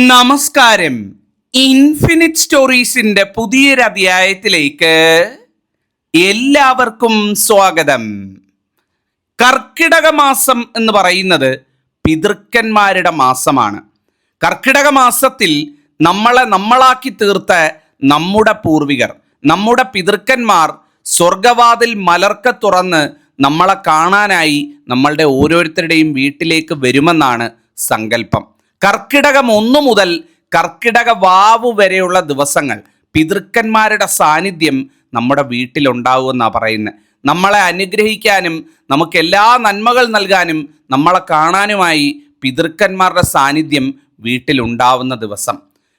നമസ്കാരം. ഇൻഫിനിറ്റ് സ്റ്റോറീസിന്റെ പുതിയൊരു അധ്യായത്തിലേക്ക് എല്ലാവർക്കും സ്വാഗതം. കർക്കിടക മാസം എന്ന് പറയുന്നത് പിതൃക്കന്മാരുടെ മാസമാണ്. കർക്കിടക മാസത്തിൽ നമ്മളാക്കി തീർത്ത നമ്മുടെ പൂർവികർ, നമ്മുടെ പിതൃക്കന്മാർ സ്വർഗവാതിൽ മലർക്ക തുറന്ന് നമ്മളെ കാണാനായി നമ്മളുടെ ഓരോരുത്തരുടെയും വീട്ടിലേക്ക് വരുമെന്നാണ് സങ്കല്പം. കർക്കിടകം 1 മുതൽ കർക്കിടക വാവ് വരെയുള്ള ദിവസങ്ങൾ പിതൃക്കന്മാരുടെ സാന്നിധ്യം നമ്മുടെ വീട്ടിലുണ്ടാവുമെന്നാണ് പറയുന്നത്. നമ്മളെ അനുഗ്രഹിക്കാനും നമുക്ക് എല്ലാ നന്മകൾ നൽകാനും നമ്മളെ കാണാനുമായി പിതൃക്കന്മാരുടെ സാന്നിധ്യം വീട്ടിലുണ്ടാവുന്ന ദിവസം.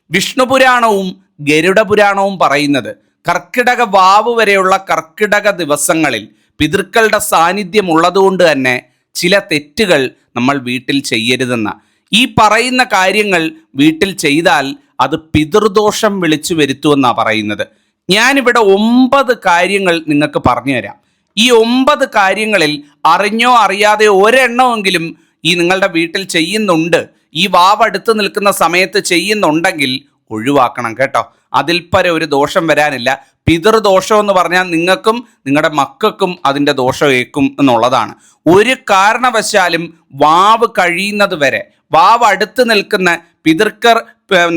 വിഷ്ണു പുരാണവും ഗരുഡ പുരാണവും പറയുന്നത് കർക്കിടക വാവ് വരെയുള്ള കർക്കിടക ദിവസങ്ങളിൽ പിതൃക്കളുടെ സാന്നിധ്യം ഉള്ളതുകൊണ്ട് തന്നെ ചില തെറ്റുകൾ നമ്മൾ വീട്ടിൽ ചെയ്യരുതെന്ന. ഈ പറയുന്ന കാര്യങ്ങൾ വീട്ടിൽ ചെയ്താൽ അത് പിതൃദോഷം വിളിച്ചു വരുത്തുമെന്നാണ് പറയുന്നത്. ഞാനിവിടെ 9 കാര്യങ്ങൾ നിങ്ങൾക്ക് പറഞ്ഞു തരാം. ഈ 9 കാര്യങ്ങളിൽ അറിഞ്ഞോ അറിയാതെയോ ഒരെണ്ണമെങ്കിലും ഈ നിങ്ങളുടെ വീട്ടിൽ ചെയ്യുന്നുണ്ട്, ഈ വാവ് അടുത്ത് നിൽക്കുന്ന സമയത്ത് ചെയ്യുന്നുണ്ടെങ്കിൽ ഒഴിവാക്കണം കേട്ടോ. അതിൽ പരം ഒരു ദോഷം വരാനില്ല. പിതൃദോഷം എന്ന് പറഞ്ഞാൽ നിങ്ങൾക്കും നിങ്ങളുടെ മക്കൾക്കും അതിൻ്റെ ദോഷം ഏൽക്കും എന്നുള്ളതാണ്. ഒരു കാരണവശാലും വാവ് കഴിയുന്നത് വരെ, വാവ് അടുത്ത് നിൽക്കുന്ന പിതൃക്കർ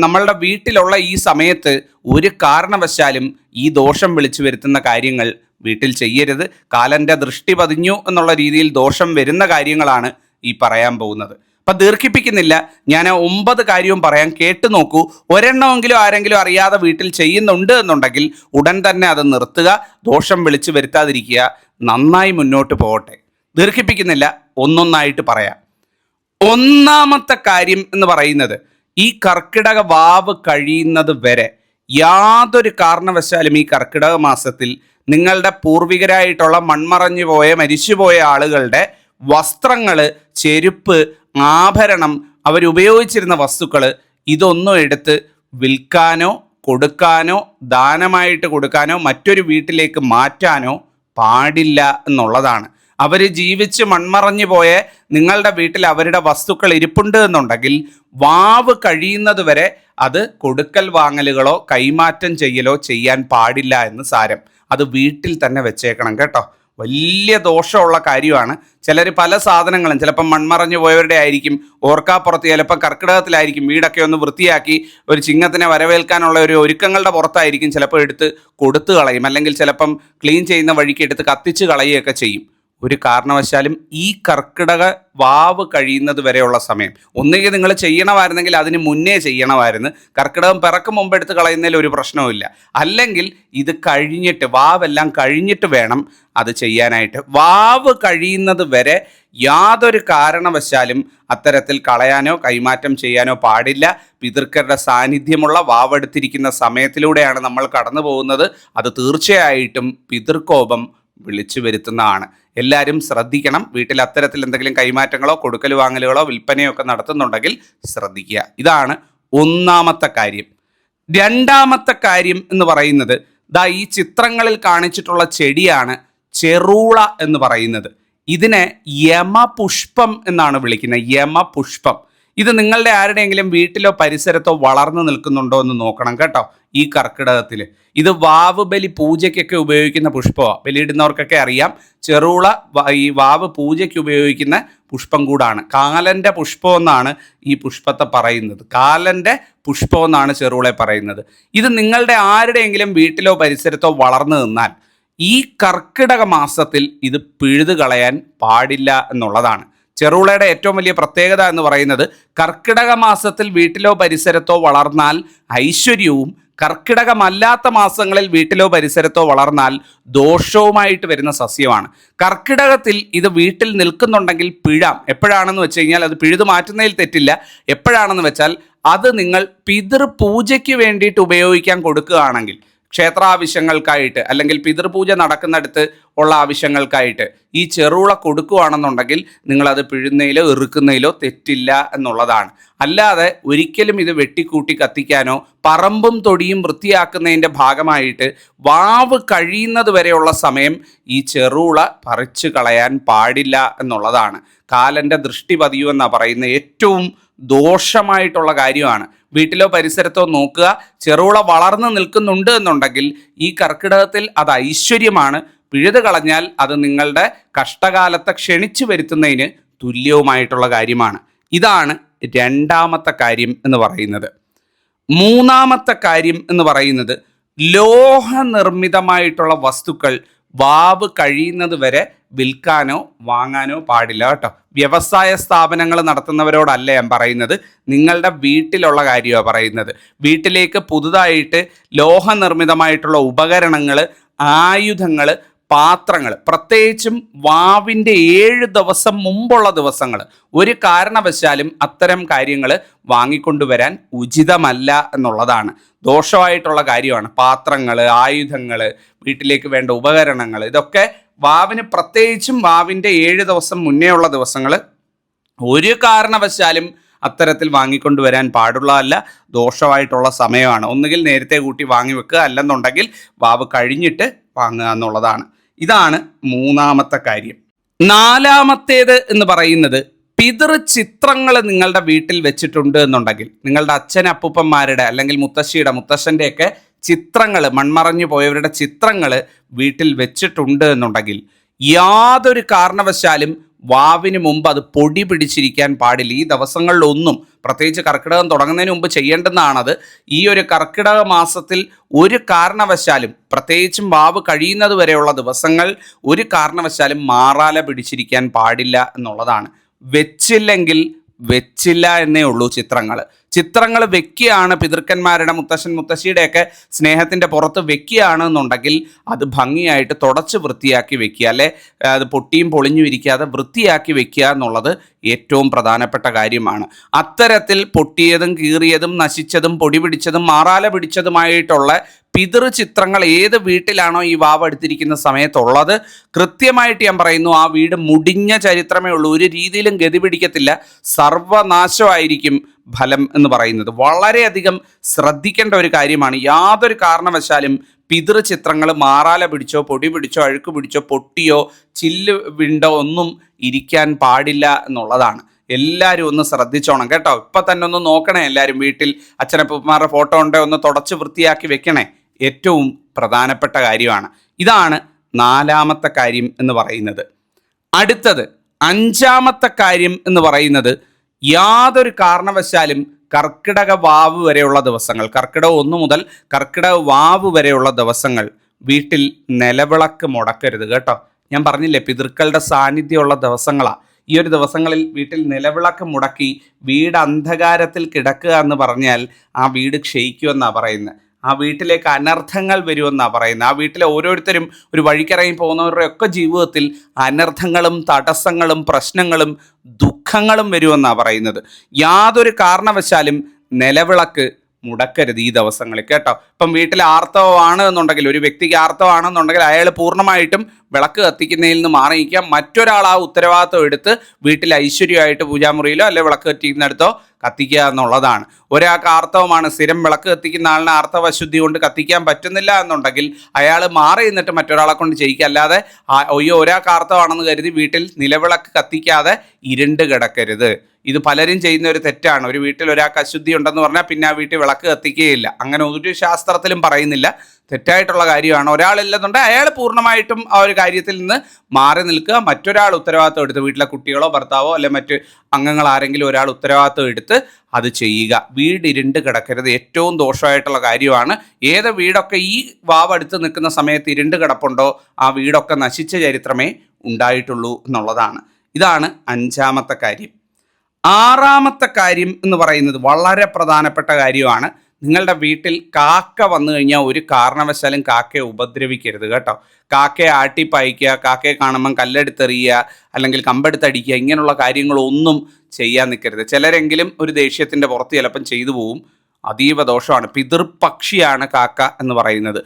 നമ്മളുടെ വീട്ടിലുള്ള ഈ സമയത്ത് ഒരു കാരണവശാലും ഈ ദോഷം വിളിച്ചു വരുത്തുന്ന കാര്യങ്ങൾ വീട്ടിൽ ചെയ്യരുത്. കാലൻ്റെ ദൃഷ്ടി പതിഞ്ഞു എന്നുള്ള രീതിയിൽ ദോഷം വരുന്ന കാര്യങ്ങളാണ് ഈ പറയാൻ പോകുന്നത്. അപ്പം ദീർഘിപ്പിക്കുന്നില്ല, ഞാൻ 9 കാര്യവും പറയാം, കേട്ടു നോക്കൂ. ഒരെണ്ണമെങ്കിലും ആരെങ്കിലും അറിയാതെ വീട്ടിൽ ചെയ്യുന്നുണ്ട് എന്നുണ്ടെങ്കിൽ ഉടൻ തന്നെ അത് നിർത്തുക, ദോഷം വിളിച്ചു വരുത്താതിരിക്കുക, നന്നായി മുന്നോട്ട് പോകട്ടെ. ദീർഘിപ്പിക്കുന്നില്ല, ഒന്നൊന്നായിട്ട് പറയാം. ഒന്നാമത്തെ കാര്യം എന്ന് പറയുന്നത്, ഈ കർക്കിടക വാവ് കഴിയുന്നത് വരെ യാതൊരു കാരണവശാലും ഈ കർക്കിടക മാസത്തിൽ നിങ്ങളുടെ പൂർവികരായിട്ടുള്ള മൺമറഞ്ഞു പോയ മരിച്ചുപോയ ആളുകളുടെ വസ്ത്രങ്ങൾ, ചെരുപ്പ്, ആഭരണം, അവരുപയോഗിച്ചിരുന്ന വസ്തുക്കൾ ഇതൊന്നും എടുത്ത് വിൽക്കാനോ കൊടുക്കാനോ ദാനമായിട്ട് കൊടുക്കാനോ മറ്റൊരു വീട്ടിലേക്ക് മാറ്റാനോ പാടില്ല എന്നുള്ളതാണ്. അവർ ജീവിച്ച് മൺമറഞ്ഞു പോയ നിങ്ങളുടെ വീട്ടിൽ അവരുടെ വസ്തുക്കൾ ഇരിപ്പുണ്ട് എന്നുണ്ടെങ്കിൽ വാവ് കഴിയുന്നത് വരെ അത് കൊടുക്കൽ വാങ്ങലുകളോ കൈമാറ്റം ചെയ്യലോ ചെയ്യാൻ പാടില്ല എന്ന് സാരം. അത് വീട്ടിൽ തന്നെ വെച്ചേക്കണം കേട്ടോ. വലിയ ദോഷമുള്ള കാര്യമാണ്. ചിലർ പല സാധനങ്ങളും ചിലപ്പം മൺമറഞ്ഞു പോയവരുടെ ആയിരിക്കും, ഓർക്കാപ്പുറത്ത് ചിലപ്പോൾ കർക്കിടകത്തിലായിരിക്കും വീടൊക്കെ ഒന്ന് വൃത്തിയാക്കി ഒരു ചിങ്ങത്തിനെ വരവേൽക്കാനുള്ള ഒരു ഒരുക്കങ്ങളുടെ പുറത്തായിരിക്കും ചിലപ്പോൾ എടുത്ത് കൊടുത്തു കളയും, അല്ലെങ്കിൽ ചിലപ്പം ക്ലീൻ ചെയ്യുന്ന വഴിക്ക് എടുത്ത് കത്തിച്ച് കളയുകയൊക്കെ ചെയ്യും. ഒരു കാരണവശാലും ഈ കർക്കിടക വാവ് കഴിയുന്നത് വരെയുള്ള സമയം ഒന്നുകിൽ നിങ്ങൾ ചെയ്യണമായിരുന്നെങ്കിൽ അതിന് മുന്നേ ചെയ്യണമായിരുന്നു. കർക്കിടകം പിറക്കും മുമ്പ് എടുത്ത് കളയുന്നതിൽ ഒരു പ്രശ്നവുമില്ല. അല്ലെങ്കിൽ ഇത് കഴിഞ്ഞിട്ട്, വാവെല്ലാം കഴിഞ്ഞിട്ട് വേണം അത് ചെയ്യാനായിട്ട്. വാവ് കഴിയുന്നത് വരെ യാതൊരു കാരണവശാലും അത്തരത്തിൽ കളയാനോ കൈമാറ്റം ചെയ്യാനോ പാടില്ല. പിതൃക്കരുടെ സാന്നിധ്യമുള്ള വാവെടുത്തിരിക്കുന്ന സമയത്തിലൂടെയാണ് നമ്മൾ കടന്നു പോകുന്നത്. അത് തീർച്ചയായിട്ടും പിതൃകോപം വിളിച്ചു വരുത്തുന്നതാണ്. എല്ലാവരും ശ്രദ്ധിക്കണം. വീട്ടിൽ അത്തരത്തിൽ എന്തെങ്കിലും കൈമാറ്റങ്ങളോ കൊടുക്കൽ വാങ്ങലുകളോ വിൽപ്പനയോ ഒക്കെ നടത്തുന്നുണ്ടെങ്കിൽ ശ്രദ്ധിക്കുക. ഇതാണ് ഒന്നാമത്തെ കാര്യം. രണ്ടാമത്തെ കാര്യം എന്ന് പറയുന്നത്, ഈ ചിത്രങ്ങളിൽ കാണിച്ചിട്ടുള്ള ചെടിയാണ് ചെറുള എന്ന് പറയുന്നത്. ഇതിനെ യമപുഷ്പം എന്നാണ് വിളിക്കുന്നത്. യമപുഷ്പം. ഇത് നിങ്ങളുടെ ആരുടെയെങ്കിലും വീട്ടിലോ പരിസരത്തോ വളർന്നു നിൽക്കുന്നുണ്ടോ എന്ന് നോക്കണം കേട്ടോ. ഈ കർക്കിടകത്തിൽ ഇത് വാവ് ബലി പൂജയ്ക്കൊക്കെ ഉപയോഗിക്കുന്ന പുഷ്പമാണ്. ബലിയിടുന്നവർക്കൊക്കെ അറിയാം. ചെറുള ഈ വാവ് പൂജയ്ക്ക് ഉപയോഗിക്കുന്ന പുഷ്പം കൂടാണ്. കാലൻ്റെ പുഷ്പം എന്നാണ് ഈ പുഷ്പത്തെ പറയുന്നത്. കാലൻ്റെ പുഷ്പം എന്നാണ് ചെറുളെ പറയുന്നത്. ഇത് നിങ്ങളുടെ ആരുടെയെങ്കിലും വീട്ടിലോ പരിസരത്തോ വളർന്നു നിന്നാൽ ഈ കർക്കിടക മാസത്തിൽ ഇത് പിഴുതു കളയാൻ പാടില്ല എന്നുള്ളതാണ്. ചെറുളയുടെ ഏറ്റവും വലിയ പ്രത്യേകത എന്ന് പറയുന്നത്, കർക്കിടക മാസത്തിൽ വീട്ടിലോ പരിസരത്തോ വളർന്നാൽ ഐശ്വര്യവും, കർക്കിടകമല്ലാത്ത മാസങ്ങളിൽ വീട്ടിലോ പരിസരത്തോ വളർന്നാൽ ദോഷവുമായിട്ട് വരുന്ന സസ്യമാണ്. കർക്കിടകത്തിൽ ഇത് വീട്ടിൽ നിൽക്കുന്നുണ്ടെങ്കിൽ പിഴാം. എപ്പോഴാണെന്ന് വെച്ച് കഴിഞ്ഞാൽ അത് പിഴുതു മാറ്റുന്നതിൽ തെറ്റില്ല. എപ്പോഴാണെന്ന് വെച്ചാൽ അത് നിങ്ങൾ പിതൃപൂജയ്ക്ക് വേണ്ടിയിട്ട് ഉപയോഗിക്കാൻ കൊടുക്കുകയാണെങ്കിൽ, ക്ഷേത്രാവശ്യങ്ങൾക്കായിട്ട് അല്ലെങ്കിൽ പിതൃപൂജ നടക്കുന്നിടത്ത് ഉള്ള ആവശ്യങ്ങൾക്കായിട്ട് ഈ ചെറുള കൊടുക്കുകയാണെന്നുണ്ടെങ്കിൽ നിങ്ങളത് പിഴുന്നതിലോ ഇറുക്കുന്നതിലോ തെറ്റില്ല എന്നുള്ളതാണ്. അല്ലാതെ ഒരിക്കലും ഇത് വെട്ടിക്കൂട്ടി കത്തിക്കാനോ പറമ്പും തൊടിയും വൃത്തിയാക്കുന്നതിൻ്റെ ഭാഗമായിട്ട് വാവ് കഴിയുന്നത് വരെയുള്ള സമയം ഈ ചെറുള പറിച്ചു കളയാൻ പാടില്ല എന്നുള്ളതാണ്. കാലൻ്റെ ദൃഷ്ടി പതിയുമെന്നാണ് പറയുന്നത്. ഏറ്റവും ദോഷമായിട്ടുള്ള കാര്യമാണ്. വീട്ടിലോ പരിസരത്തോ നോക്കുക. ചെറുള വളർന്നു നിൽക്കുന്നുണ്ട് എന്നുണ്ടെങ്കിൽ ഈ കർക്കിടകത്തിൽ അത് ഐശ്വര്യമാണ്. പിഴുതു കളഞ്ഞാൽ അത് നിങ്ങളുടെ കഷ്ടകാലത്തെ ക്ഷണിച്ചു വരുത്തുന്നതിന് തുല്യവുമായിട്ടുള്ള കാര്യമാണ്. ഇതാണ് രണ്ടാമത്തെ കാര്യം എന്ന് പറയുന്നത്. മൂന്നാമത്തെ കാര്യം എന്ന് പറയുന്നത് ലോഹനിർമ്മിതമായിട്ടുള്ള വസ്തുക്കൾ വാവ് കഴിയുന്നത് വരെ വിൽക്കാനോ വാങ്ങാനോ പാടില്ല കേട്ടോ. വ്യവസായ സ്ഥാപനങ്ങൾ നടത്തുന്നവരോടല്ല ഞാൻ പറയുന്നത്, നിങ്ങളുടെ വീട്ടിലുള്ള കാര്യമാണ് പറയുന്നത്. വീട്ടിലേക്ക് പുതുതായിട്ട് ലോഹനിർമ്മിതമായിട്ടുള്ള ഉപകരണങ്ങൾ, ആയുധങ്ങൾ, പാത്രങ്ങൾ, പ്രത്യേകിച്ചും വാവിൻ്റെ 7 ദിവസം മുമ്പുള്ള ദിവസങ്ങൾ ഒരു കാരണവശാലും അത്തരം കാര്യങ്ങൾ വാങ്ങിക്കൊണ്ടുവരാൻ ഉചിതമല്ല എന്നുള്ളതാണ്. ദോഷമായിട്ടുള്ള കാര്യമാണ്. പാത്രങ്ങൾ, ആയുധങ്ങൾ, വീട്ടിലേക്ക് വേണ്ട ഉപകരണങ്ങൾ, ഇതൊക്കെ വാവിന്, പ്രത്യേകിച്ചും വാവിൻ്റെ 7 ദിവസം മുന്നേ ഉള്ള ദിവസങ്ങൾ ഒരു കാരണവശാലും അത്തരത്തിൽ വാങ്ങിക്കൊണ്ടുവരാൻ പാടുള്ളതല്ല. ദോഷമായിട്ടുള്ള സമയമാണ്. ഒന്നുകിൽ നേരത്തെ കൂട്ടി വാങ്ങി വെക്കുക, അല്ലെന്നുണ്ടെങ്കിൽ വാവ് കഴിഞ്ഞിട്ട് വാങ്ങുക എന്നുള്ളതാണ്. ഇതാണ് മൂന്നാമത്തെ കാര്യം. നാലാമത്തേത് എന്ന് പറയുന്നത് പിതൃചിത്രങ്ങൾ നിങ്ങളുടെ വീട്ടിൽ വെച്ചിട്ടുണ്ട് എന്നുണ്ടെങ്കിൽ, നിങ്ങളുടെ അച്ഛൻ അപ്പൂപ്പന്മാരുടെ അല്ലെങ്കിൽ മുത്തശ്ശൻ്റെ ഒക്കെ ചിത്രങ്ങൾ, മൺമറഞ്ഞു പോയവരുടെ ചിത്രങ്ങൾ വീട്ടിൽ വെച്ചിട്ടുണ്ട് എന്നുണ്ടെങ്കിൽ യാതൊരു കാരണവശാലും വാവിന് മുമ്പ് അത് പൊടി പിടിച്ചിരിക്കാൻ പാടില്ല. ഈ ദിവസങ്ങളിലൊന്നും, പ്രത്യേകിച്ച് കർക്കിടകം തുടങ്ങുന്നതിന് മുമ്പ് ചെയ്യേണ്ടുന്നതാണത്. ഈ ഒരു കർക്കിടക മാസത്തിൽ ഒരു കാരണവശാലും, പ്രത്യേകിച്ചും വാവ് കഴിയുന്നത് വരെയുള്ള ദിവസങ്ങൾ ഒരു കാരണവശാലും മാറാല പിടിച്ചിരിക്കാൻ പാടില്ല എന്നുള്ളതാണ്. വെച്ചില്ലെങ്കിൽ വെച്ചില്ല എന്നേ ഉള്ളൂ. ചിത്രങ്ങൾ വെക്കുകയാണ്, പിതൃക്കന്മാരുടെ, മുത്തശ്ശിയുടെയൊക്കെ സ്നേഹത്തിൻ്റെ പുറത്ത് വെക്കുകയാണ് എന്നുണ്ടെങ്കിൽ അത് ഭംഗിയായിട്ട് തുടച്ച് വൃത്തിയാക്കി വെക്കുക, അല്ലെ അത് പൊട്ടിയും പൊളിഞ്ഞും ഇരിക്കാതെ വൃത്തിയാക്കി വെക്കുക എന്നുള്ളത് ഏറ്റവും പ്രധാനപ്പെട്ട കാര്യമാണ്. അത്തരത്തിൽ പൊട്ടിയതും കീറിയതും നശിച്ചതും പൊടി പിടിച്ചതും മാറാല പിടിച്ചതുമായിട്ടുള്ള പിതൃചിത്രങ്ങൾ ഏത് വീട്ടിലാണോ ഈ വാവ് എടുത്തിരിക്കുന്ന സമയത്തുള്ളത്, കൃത്യമായിട്ട് ഞാൻ പറയുന്നു, ആ വീട് മുടിഞ്ഞ ചരിത്രമേ ഉള്ളൂ. ഒരു രീതിയിലും ഗതി പിടിക്കത്തില്ല, സർവനാശമായിരിക്കും ഫലം എന്ന് പറയുന്നത്. വളരെയധികം ശ്രദ്ധിക്കേണ്ട ഒരു കാര്യമാണ്. യാതൊരു കാരണവശാലും പിതൃചിത്രങ്ങൾ മാറാല പിടിച്ചോ പൊടി പിടിച്ചോ അഴുക്ക് പിടിച്ചോ പൊട്ടിയോ ചില്ല് വിണ്ടോ ഒന്നും ഇരിക്കാൻ പാടില്ല എന്നുള്ളതാണ്. എല്ലാവരും ഒന്ന് ശ്രദ്ധിച്ചോണം കേട്ടോ. ഇപ്പം തന്നെ ഒന്ന് നോക്കണേ എല്ലാവരും. വീട്ടിൽ അച്ഛനപ്പന്മാരുടെ ഫോട്ടോ ഉണ്ടോ ഒന്ന് തുടച്ച് വൃത്തിയാക്കി വെക്കണേ. ഏറ്റവും പ്രധാനപ്പെട്ട കാര്യമാണ്. ഇതാണ് നാലാമത്തെ കാര്യം എന്ന് പറയുന്നത്. അടുത്തത് അഞ്ചാമത്തെ കാര്യം എന്ന് പറയുന്നത് യാതൊരു കാരണവശാലും കർക്കിടക വാവ് വരെയുള്ള ദിവസങ്ങൾ, കർക്കിടക 1 മുതൽ കർക്കിടക വാവ് വരെയുള്ള ദിവസങ്ങൾ വീട്ടിൽ നിലവിളക്ക് മുടക്കരുത് കേട്ടോ. ഞാൻ പറഞ്ഞില്ലേ, പിതൃക്കളുടെ സാന്നിധ്യമുള്ള ദിവസങ്ങളാണ്. ഈ ഒരു ദിവസങ്ങളിൽ വീട്ടിൽ നിലവിളക്ക് മുടക്കി വീട് അന്ധകാരത്തിൽ കിടക്കുക എന്ന് പറഞ്ഞാൽ ആ വീട് ക്ഷയിക്കുമെന്നാണ് പറയുന്നത്. ആ വീട്ടിലേക്ക് അനർത്ഥങ്ങൾ വരുമെന്നാണ് പറയുന്നത്. ആ വീട്ടിലെ ഓരോരുത്തരും ഒരു വഴിക്കിറങ്ങി പോകുന്നവരുടെ ഒക്കെ ജീവിതത്തിൽ അനർത്ഥങ്ങളും തടസ്സങ്ങളും പ്രശ്നങ്ങളും ദുഃഖങ്ങളും വരുമെന്നാണ് പറയുന്നത്. യാതൊരു കാരണവശാലും നിലവിളക്ക് മുടക്കരുത് ഈ ദിവസങ്ങളിൽ കേട്ടോ. ഇപ്പം വീട്ടിൽ ആർത്തവമാണ് എന്നുണ്ടെങ്കിൽ, ഒരു വ്യക്തിക്ക് ആർത്തവമാണെന്നുണ്ടെങ്കിൽ അയാൾ പൂർണ്ണമായിട്ടും വിളക്ക് കത്തിക്കുന്നതിൽ നിന്ന് മാറിയിരിക്കാം. മറ്റൊരാൾ ആ ഉത്തരവാദിത്വം എടുത്ത് വീട്ടിൽ ഐശ്വര്യമായിട്ട് പൂജാമുറിയിലോ അല്ലെ വിളക്ക് കത്തിക്കുന്നിടത്തോ കത്തിക്കുക എന്നുള്ളതാണ്. ഒരാൾക്ക് ആർത്തവമാണ്, സ്ഥിരം വിളക്ക് കത്തിക്കുന്ന ആളിന് ആർത്തവശുദ്ധി കൊണ്ട് കത്തിക്കാൻ പറ്റുന്നില്ല എന്നുണ്ടെങ്കിൽ അയാൾ മാറി നിന്നിട്ട് മറ്റൊരാളെ കൊണ്ട് ചെയ്യിക്കുക. അല്ലാതെ ഒരാൾക്ക് ആർത്തവമാണെന്ന് കരുതി വീട്ടിൽ നിലവിളക്ക് കത്തിക്കാതെ ഇരുണ്ട് കിടക്കരുത്. ഇത് പലരും ചെയ്യുന്ന ഒരു തെറ്റാണ്. ഒരു വീട്ടിൽ ഒരാൾക്ക് അശുദ്ധി ഉണ്ടെന്ന് പറഞ്ഞാൽ പിന്നെ ആ വീട്ടിൽ വിളക്ക് കത്തിക്കുകയില്ല. അങ്ങനെ ഒരു ശാസ്ത്രത്തിലും പറയുന്നില്ല. തെറ്റായിട്ടുള്ള കാര്യമാണ്. ഒരാളില്ലെന്നുണ്ടെങ്കിൽ അയാൾ പൂർണ്ണമായിട്ടും ആ ഒരു കാര്യത്തിൽ നിന്ന് മാറി നിൽക്കുക. മറ്റൊരാൾ ഉത്തരവാദിത്വം എടുത്ത്, വീട്ടിലെ കുട്ടികളോ ഭർത്താവോ അല്ലെ മറ്റ് അംഗങ്ങൾ ആരെങ്കിലും ഒരാൾ ഉത്തരവാദിത്വം എടുത്ത് അത് ചെയ്യുക. വീട് ഇരുണ്ട് കിടക്കരുത്. ഏറ്റവും ദോഷമായിട്ടുള്ള കാര്യമാണ്. ഏത് വീടൊക്കെ ഈ വാവടുത്ത് നിൽക്കുന്ന സമയത്ത് ഇരുണ്ട് കിടപ്പുണ്ടോ ആ വീടൊക്കെ നശിച്ച ചരിത്രമേ ഉണ്ടായിട്ടുള്ളൂ എന്നുള്ളതാണ്. ഇതാണ് അഞ്ചാമത്തെ കാര്യം. ആറാമത്തെ കാര്യം എന്ന് പറയുന്നത് വളരെ പ്രധാനപ്പെട്ട കാര്യമാണ്. നിങ്ങളുടെ വീട്ടിൽ കാക്ക വന്നു കഴിഞ്ഞാൽ ഒരു കാരണവശാലും കാക്കയെ ഉപദ്രവിക്കരുത് കേട്ടോ. കാക്കയെ ആട്ടിപ്പായിക്കുക, കാക്കയെ കാണുമ്പം കല്ലെടുത്തെറിയുക അല്ലെങ്കിൽ കമ്പെടുത്തടിക്കുക, ഇങ്ങനെയുള്ള കാര്യങ്ങളൊന്നും ചെയ്യാൻ നിൽക്കരുത്. ചിലരെങ്കിലും ഒരു ദേഷ്യത്തിൻ്റെ പുറത്ത് ചിലപ്പം ചെയ്തു പോവും. അതീവ ദോഷമാണ്. പിതൃപക്ഷിയാണ് കാക്ക എന്ന് പറയുന്നത്.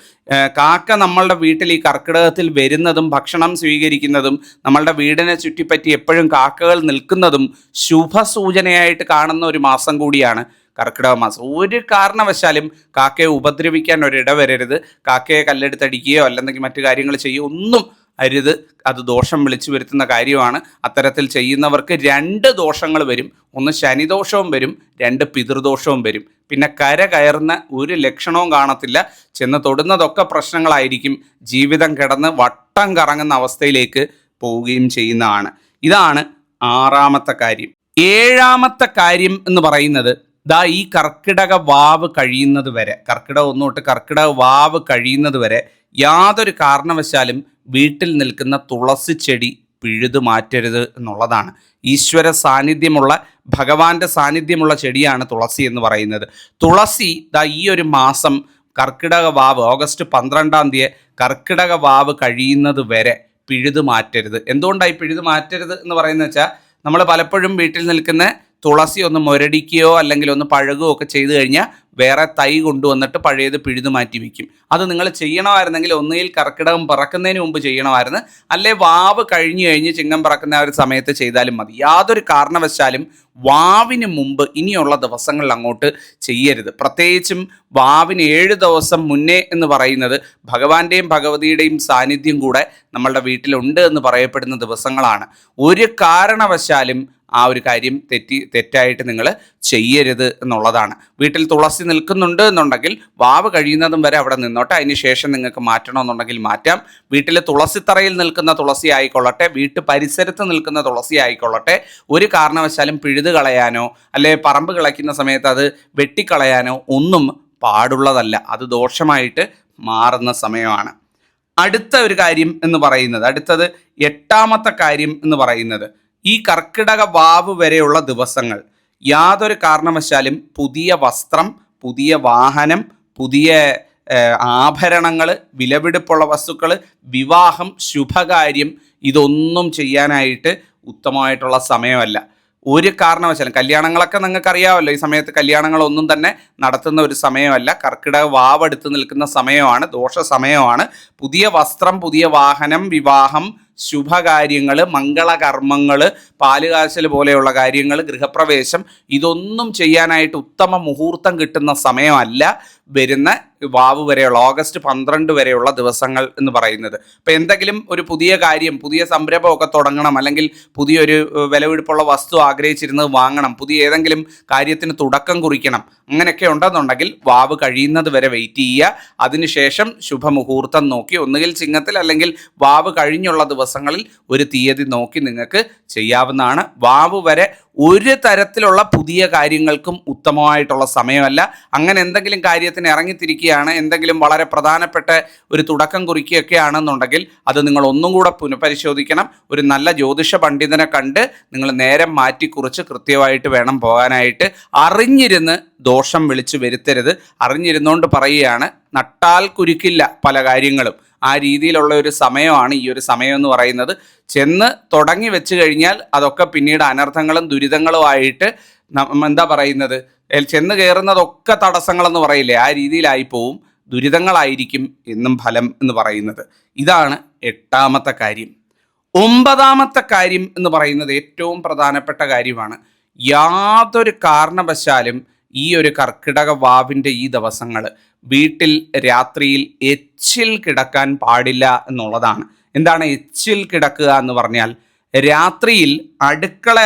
കാക്ക നമ്മളുടെ വീട്ടിൽ ഈ കർക്കിടകത്തിൽ വരുന്നതും ഭക്ഷണം സ്വീകരിക്കുന്നതും നമ്മളുടെ വീടിനെ ചുറ്റിപ്പറ്റി എപ്പോഴും കാക്കകൾ നിൽക്കുന്നതും ശുഭസൂചനയായിട്ട് കാണുന്ന ഒരു മാസം കൂടിയാണ് കർക്കിടക മാസം. ഒരു കാരണവശാലും കാക്കയെ ഉപദ്രവിക്കാൻ ഒരിട വരരുത്. കാക്കയെ കല്ലെടുത്തടിക്കുകയോ അല്ലെങ്കിൽ മറ്റു കാര്യങ്ങൾ ചെയ്യുകയോ ഒന്നും അരുത്. അത് ദോഷം വിളിച്ചു വരുത്തുന്ന കാര്യമാണ്. അത്തരത്തിൽ ചെയ്യുന്നവർക്ക് 2 ദോഷങ്ങൾ വരും. ഒന്ന് ശനിദോഷവും വരും, 2 പിതൃദോഷവും വരും. പിന്നെ കര കയറുന്ന ഒരു ലക്ഷണവും കാണത്തില്ല. ചെന്ന് തൊടുന്നതൊക്കെ പ്രശ്നങ്ങളായിരിക്കും. ജീവിതം കിടന്ന് വട്ടം കറങ്ങുന്ന അവസ്ഥയിലേക്ക് പോവുകയും ചെയ്യുന്നതാണ്. ഇതാണ് 6ാമത്തെ കാര്യം. 7ാമത്തെ കാര്യം എന്ന് പറയുന്നത് ഈ കർക്കിടക വാവ് കഴിയുന്നത് വരെ, കർക്കിടക 1 തൊട്ട് കർക്കിടക വാവ് കഴിയുന്നത് വരെ യാതൊരു കാരണവശാലും വീട്ടിൽ നിൽക്കുന്ന തുളസി ചെടി പിഴുതു മാറ്റരുത് എന്നുള്ളതാണ്. ഈശ്വര സാന്നിധ്യമുള്ള, ഭഗവാന്റെ സാന്നിധ്യമുള്ള ചെടിയാണ് തുളസി എന്ന് പറയുന്നത്. തുളസി ഈ ഒരു മാസം കർക്കിടക വാവ് ഓഗസ്റ്റ് 12-ാം തീയതി കർക്കിടക വാവ് കഴിയുന്നത് വരെ പിഴുതു മാറ്റരുത്. എന്തുകൊണ്ടായി പിഴുതു മാറ്റരുത് എന്ന് പറയുന്നത് വെച്ചാൽ, നമ്മൾ പലപ്പോഴും വീട്ടിൽ നിൽക്കുന്ന തുളസി ഒന്ന് മുരടിക്കുകയോ അല്ലെങ്കിൽ ഒന്ന് പഴകുകയോ ഒക്കെ ചെയ്തു കഴിഞ്ഞാൽ വേറെ തൈ കൊണ്ടുവന്നിട്ട് പഴയത് പിഴുതു മാറ്റി വയ്ക്കും. അത് നിങ്ങൾ ചെയ്യണമായിരുന്നെങ്കിൽ ഒന്നുകിൽ കർക്കിടകം പിറക്കുന്നതിന് മുമ്പ് ചെയ്യണമായിരുന്നു, അല്ലെ വാവ് കഴിഞ്ഞ് ചിങ്ങം പിറക്കുന്ന ഒരു സമയത്ത് ചെയ്താലും മതി. യാതൊരു കാരണവശാലും വാവിന് മുമ്പ് ഇനിയുള്ള ദിവസങ്ങളിൽ അങ്ങോട്ട് ചെയ്യരുത്. പ്രത്യേകിച്ചും വാവിന് 7 ദിവസം മുന്നേ എന്ന് പറയുന്നത് ഭഗവാന്റെയും ഭഗവതിയുടെയും സാന്നിധ്യം കൂടെ നമ്മളുടെ വീട്ടിലുണ്ട് എന്ന് പറയപ്പെടുന്ന ദിവസങ്ങളാണ്. ഒരു കാരണവശാലും ആ ഒരു കാര്യം തെറ്റായിട്ട് നിങ്ങൾ ചെയ്യരുത് എന്നുള്ളതാണ്. വീട്ടിൽ തുളസി നിൽക്കുന്നുണ്ട് എന്നുണ്ടെങ്കിൽ വാവ് കഴിയുന്നതും വരെ അവിടെ നിന്നോട്ടെ. അതിന് ശേഷം നിങ്ങൾക്ക് മാറ്റണമെന്നുണ്ടെങ്കിൽ മാറ്റാം. വീട്ടിൽ തുളസിത്തറയിൽ നിൽക്കുന്ന തുളസി ആയിക്കൊള്ളട്ടെ, വീട്ടു പരിസരത്ത് നിൽക്കുന്ന തുളസി ആയിക്കൊള്ളട്ടെ, ഒരു കാരണവശാലും പിഴുതു കളയാനോ അല്ലെ പറമ്പ് കിളയ്ക്കുന്ന സമയത്ത് അത് വെട്ടിക്കളയാനോ ഒന്നും പാടുള്ളതല്ല. അത് ദോഷമായിട്ട് മാറുന്ന സമയമാണ്. അടുത്ത ഒരു കാര്യം എന്ന് പറയുന്നത്, അടുത്തത് 8ാമത്തെ കാര്യം എന്ന് പറയുന്നത്, ഈ കർക്കിടക വാവ് വരെയുള്ള ദിവസങ്ങൾ യാതൊരു കാരണവശാലും പുതിയ വസ്ത്രം, പുതിയ വാഹനം, പുതിയ ആഭരണങ്ങൾ, വിലപിടിപ്പുള്ള വസ്തുക്കൾ, വിവാഹം, ശുഭകാര്യം ഇതൊന്നും ചെയ്യാനായിട്ട് ഉത്തമമായിട്ടുള്ള സമയമല്ല. ഒരു കാരണവശാലും കല്യാണങ്ങളൊക്കെ നിങ്ങൾക്ക് അറിയാമല്ലോ, ഈ സമയത്ത് കല്യാണങ്ങളൊന്നും തന്നെ നടത്തുന്ന ഒരു സമയമല്ല. കർക്കിടക വാവ് എടുത്ത് നിൽക്കുന്ന സമയമാണ്, ദോഷ സമയമാണ്. പുതിയ വസ്ത്രം, പുതിയ വാഹനം, വിവാഹം, ശുഭകാര്യങ്ങൾ, മംഗളകർമ്മങ്ങൾ, പാലുകാശൽ പോലെയുള്ള കാര്യങ്ങൾ, ഗൃഹപ്രവേശം ഇതൊന്നും ചെയ്യാനായിട്ട് ഉത്തമ മുഹൂർത്തം കിട്ടുന്ന സമയമല്ല വരുന്ന വാവ് വരെയുള്ള ഓഗസ്റ്റ് 12 വരെയുള്ള ദിവസങ്ങൾ എന്ന് പറയുന്നത്. ഇപ്പം എന്തെങ്കിലും ഒരു പുതിയ കാര്യം, പുതിയ സംരംഭമൊക്കെ തുടങ്ങണം, അല്ലെങ്കിൽ പുതിയൊരു വിലപിടിപ്പുള്ള വസ്തു ആഗ്രഹിച്ചിരുന്നത് വാങ്ങണം, പുതിയ ഏതെങ്കിലും കാര്യത്തിന് തുടക്കം കുറിക്കണം, അങ്ങനെയൊക്കെ ഉണ്ടെന്നുണ്ടെങ്കിൽ വാവ് കഴിയുന്നത് വരെ വെയിറ്റ് ചെയ്യുക. അതിനുശേഷം ശുഭമുഹൂർത്തം നോക്കി ഒന്നുകിൽ ചിങ്ങത്തിൽ അല്ലെങ്കിൽ വാവ് കഴിഞ്ഞുള്ള ദിവസങ്ങളിൽ ഒരു തീയതി നോക്കി നിങ്ങൾക്ക് ചെയ്യാവുന്നതാണ്. വാവ് വരെ ഒരു തരത്തിലുള്ള പുതിയ കാര്യങ്ങൾക്കും ഉത്തമമായിട്ടുള്ള സമയമല്ല. അങ്ങനെ എന്തെങ്കിലും കാര്യത്തിന് ഇറങ്ങിത്തിരിക്കുകയാണ്, എന്തെങ്കിലും വളരെ പ്രധാനപ്പെട്ട ഒരു തുടക്കം കുറിക്കുകയൊക്കെ ആണെന്നുണ്ടെങ്കിൽ അത് നിങ്ങൾ ഒന്നും കൂടെ പുനഃപരിശോധിക്കണം. ഒരു നല്ല ജ്യോതിഷ പണ്ഡിതനെ കണ്ട് നിങ്ങൾ നേരം മാറ്റിക്കുറിച്ച് കൃത്യമായിട്ട് വേണം പോകാനായിട്ട്. അറിഞ്ഞിരുന്ന് ദോഷം വിളിച്ചു വരുത്തരുത്. അറിഞ്ഞിരുന്നുകൊണ്ട് പറയുകയാണ്, നട്ടാൽ കുരുക്കില്ല പല കാര്യങ്ങളും. ആ രീതിയിലുള്ള ഒരു സമയമാണ് ഈ ഒരു സമയം എന്ന് പറയുന്നത്. ചെന്ന് തുടങ്ങി വെച്ച് കഴിഞ്ഞാൽ അതൊക്കെ പിന്നീട് അനർത്ഥങ്ങളും ദുരിതങ്ങളുമായിട്ട് എന്താ പറയുന്നത്, ചെന്ന് കയറുന്നതൊക്കെ തടസ്സങ്ങളെന്ന് പറയില്ലേ, ആ രീതിയിലായി പോവും. ദുരിതങ്ങളായിരിക്കും എന്നും ഫലം എന്ന് പറയുന്നത്. ഇതാണ് 8ാമത്തെ കാര്യം. 9ാമത്തെ കാര്യം എന്ന് പറയുന്നത് ഏറ്റവും പ്രധാനപ്പെട്ട കാര്യമാണ്. യാതൊരു കാരണവശാലും ഈ ഒരു കർക്കിടക വാവിൻ്റെ ഈ ദിവസങ്ങൾ വീട്ടിൽ രാത്രിയിൽ എച്ചിൽ കിടക്കാൻ പാടില്ല എന്നുള്ളതാണ്. എന്താണ് എച്ചിൽ കിടക്കുക എന്ന് പറഞ്ഞാൽ, രാത്രിയിൽ അടുക്കള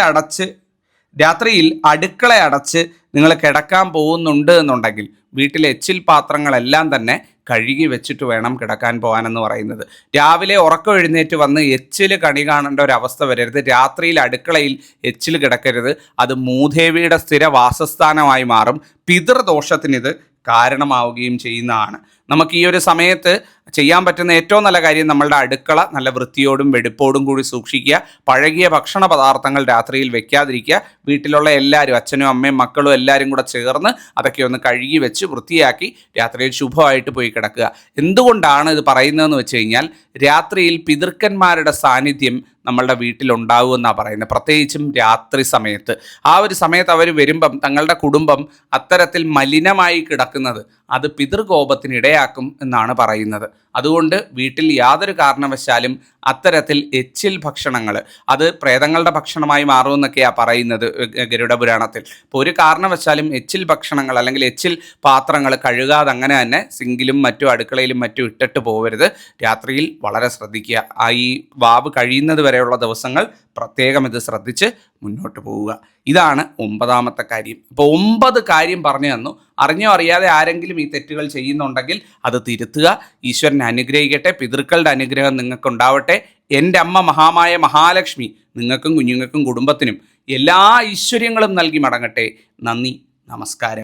അടച്ച് നിങ്ങൾ കിടക്കാൻ പോകുന്നുണ്ട് എന്നുണ്ടെങ്കിൽ വീട്ടിലെ എച്ചിൽ പാത്രങ്ങളെല്ലാം തന്നെ കഴുകി വെച്ചിട്ട് വേണം കിടക്കാൻ പോകാനെന്ന് പറയുന്നത്. രാവിലെ ഉറക്കം എഴുന്നേറ്റ് വന്ന് എച്ചിൽ കണി കാണേണ്ട ഒരു അവസ്ഥ വരരുത്. രാത്രിയിൽ അടുക്കളയിൽ എച്ചിൽ കിടക്കരുത്. അത് മൂദേവിയുടെ സ്ഥിര വാസസ്ഥാനമായി മാറും. പിതൃദോഷത്തിനിത് കാരണമാവുകയും ചെയ്യുന്നതാണ്. നമുക്ക് ഈ ഒരു സമയത്ത് ചെയ്യാൻ പറ്റുന്ന ഏറ്റവും നല്ല കാര്യം നമ്മളുടെ അടുക്കള നല്ല വൃത്തിയോടും വെടിപ്പോടും കൂടി സൂക്ഷിക്കുക. പഴകിയ ഭക്ഷണ പദാർത്ഥങ്ങൾ രാത്രിയിൽ വെക്കാതിരിക്കുക. വീട്ടിലുള്ള എല്ലാവരും, അച്ഛനും അമ്മയും മക്കളും എല്ലാവരും കൂടെ ചേർന്ന് അതൊക്കെ ഒന്ന് കഴുകി വെച്ച് വൃത്തിയാക്കി രാത്രിയിൽ ശുഭമായിട്ട് പോയി കിടക്കുക. എന്തുകൊണ്ടാണ് ഇത് പറയുന്നതെന്ന് വെച്ച് കഴിഞ്ഞാൽ, രാത്രിയിൽ പിതൃക്കന്മാരുടെ സാന്നിധ്യം നമ്മളുടെ വീട്ടിലുണ്ടാവുമെന്നാണ് പറയുന്നത്. പ്രത്യേകിച്ചും രാത്രി സമയത്ത്. ആ ഒരു സമയത്ത് അവർ വരുമ്പം തങ്ങളുടെ കുടുംബം അത്തരത്തിൽ മലിനമായി കിടക്കുന്നത് അത് പിതൃകോപത്തിന് ഇടയാക്കും എന്നാണ് പറയുന്നത്. അതുകൊണ്ട് വീട്ടിൽ യാതൊരു കാരണവശാലും അത്തരത്തിൽ എച്ചിൽ ഭക്ഷണങ്ങൾ അത് പ്രേതങ്ങളുടെ ഭക്ഷണമായി മാറുമെന്നൊക്കെയാണ് പറയുന്നത് ഗരുഡ പുരാണത്തിൽ. അപ്പോൾ ഒരു കാരണവശാലും എച്ചിൽ ഭക്ഷണങ്ങൾ അല്ലെങ്കിൽ എച്ചിൽ പാത്രങ്ങൾ കഴുകാതെ അങ്ങനെ തന്നെ സിങ്കിലും മറ്റും അടുക്കളയിലും മറ്റും ഇട്ടിട്ട് പോകരുത്. രാത്രിയിൽ വളരെ ശ്രദ്ധിക്കുക. ഈ വാവ് കഴിയുന്നത് വരെയുള്ള ദിവസങ്ങൾ പ്രത്യേകം ഇത് ശ്രദ്ധിച്ച് മുന്നോട്ട് പോവുക. ഇതാണ് 9ാമത്തെ കാര്യം. അപ്പോൾ 9 കാര്യം പറഞ്ഞു തന്നു. അറിഞ്ഞോ അറിയാതെ ആരെങ്കിലും ഈ തെറ്റുകൾ ചെയ്യുന്നുണ്ടെങ്കിൽ അത് തിരുത്തുക. ഈശ്വരൻ അനുഗ്രഹിക്കട്ടെ. പിതൃക്കളുടെ അനുഗ്രഹം നിങ്ങൾക്കുണ്ടാവട്ടെ. എൻ്റെ അമ്മ മഹാമായ മഹാലക്ഷ്മി നിങ്ങൾക്കും കുഞ്ഞുങ്ങൾക്കും കുടുംബത്തിനും എല്ലാ ഐശ്വര്യങ്ങളും നൽകി മടങ്ങട്ടെ. നന്ദി, നമസ്കാരം.